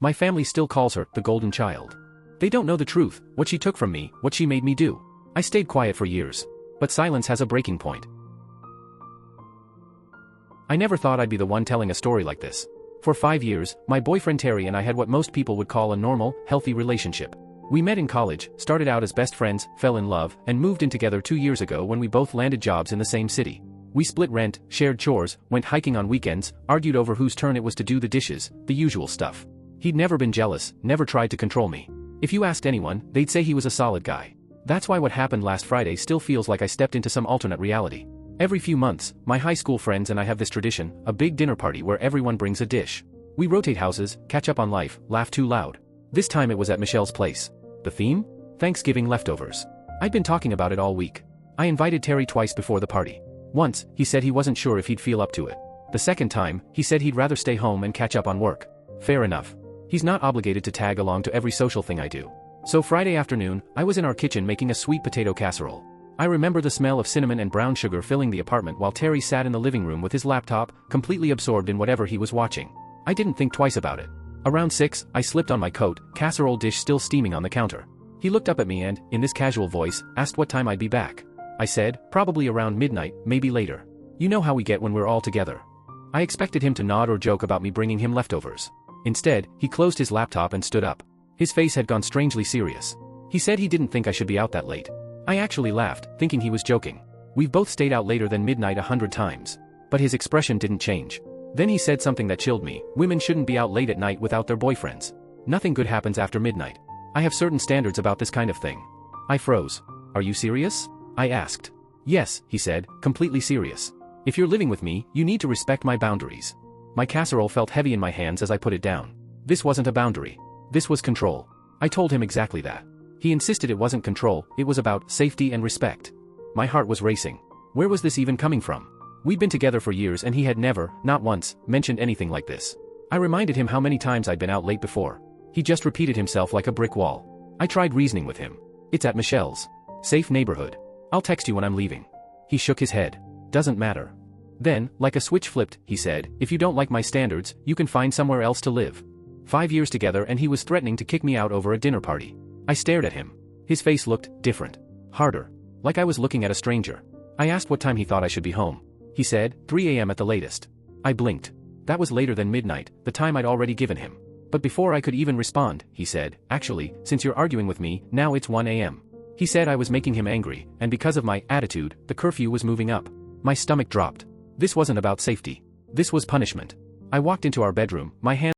My family still calls her the golden child. They don't know the truth, what she took from me, what she made me do. I stayed quiet for years. But silence has a breaking point. I never thought I'd be the one telling a story like this. For 5 years, my boyfriend Terry and I had what most people would call a normal, healthy relationship. We met in college, started out as best friends, fell in love, and moved in together 2 years ago when we both landed jobs in the same city. We split rent, shared chores, went hiking on weekends, argued over whose turn it was to do the dishes, the usual stuff. He'd never been jealous, never tried to control me. If you asked anyone, they'd say he was a solid guy. That's why what happened last Friday still feels like I stepped into some alternate reality. Every few months, my high school friends and I have this tradition, a big dinner party where everyone brings a dish. We rotate houses, catch up on life, laugh too loud. This time it was at Michelle's place. The theme? Thanksgiving leftovers. I'd been talking about it all week. I invited Terry twice before the party. Once, he said he wasn't sure if he'd feel up to it. The second time, he said he'd rather stay home and catch up on work. Fair enough. He's not obligated to tag along to every social thing I do. So Friday afternoon, I was in our kitchen making a sweet potato casserole. I remember the smell of cinnamon and brown sugar filling the apartment while Terry sat in the living room with his laptop, completely absorbed in whatever he was watching. I didn't think twice about it. Around 6, I slipped on my coat, casserole dish still steaming on the counter. He looked up at me and, in this casual voice, asked what time I'd be back. I said, probably around midnight, maybe later. You know how we get when we're all together. I expected him to nod or joke about me bringing him leftovers. Instead, he closed his laptop and stood up. His face had gone strangely serious. He said he didn't think I should be out that late. I actually laughed, thinking he was joking. We've both stayed out later than midnight 100 times. But his expression didn't change. Then he said something that chilled me. Women shouldn't be out late at night without their boyfriends. Nothing good happens after midnight. I have certain standards about this kind of thing. I froze. Are you serious? I asked. Yes, he said, completely serious. If you're living with me, you need to respect my boundaries. My casserole felt heavy in my hands as I put it down. This wasn't a boundary. This was control. I told him exactly that. He insisted it wasn't control, it was about safety and respect. My heart was racing. Where was this even coming from? We'd been together for years and he had never, not once, mentioned anything like this. I reminded him how many times I'd been out late before. He just repeated himself like a brick wall. I tried reasoning with him. It's at Michelle's. Safe neighborhood. I'll text you when I'm leaving. He shook his head. Doesn't matter. Then, like a switch flipped, he said, if you don't like my standards, you can find somewhere else to live. 5 years together and he was threatening to kick me out over a dinner party. I stared at him. His face looked different. Harder. Like I was looking at a stranger. I asked what time he thought I should be home. He said, 3 a.m. at the latest. I blinked. That was later than midnight, the time I'd already given him. But before I could even respond, he said, actually, since you're arguing with me, now it's 1 a.m. He said I was making him angry, and because of my attitude, the curfew was moving up. My stomach dropped. This wasn't about safety. This was punishment. I walked into our bedroom, my hand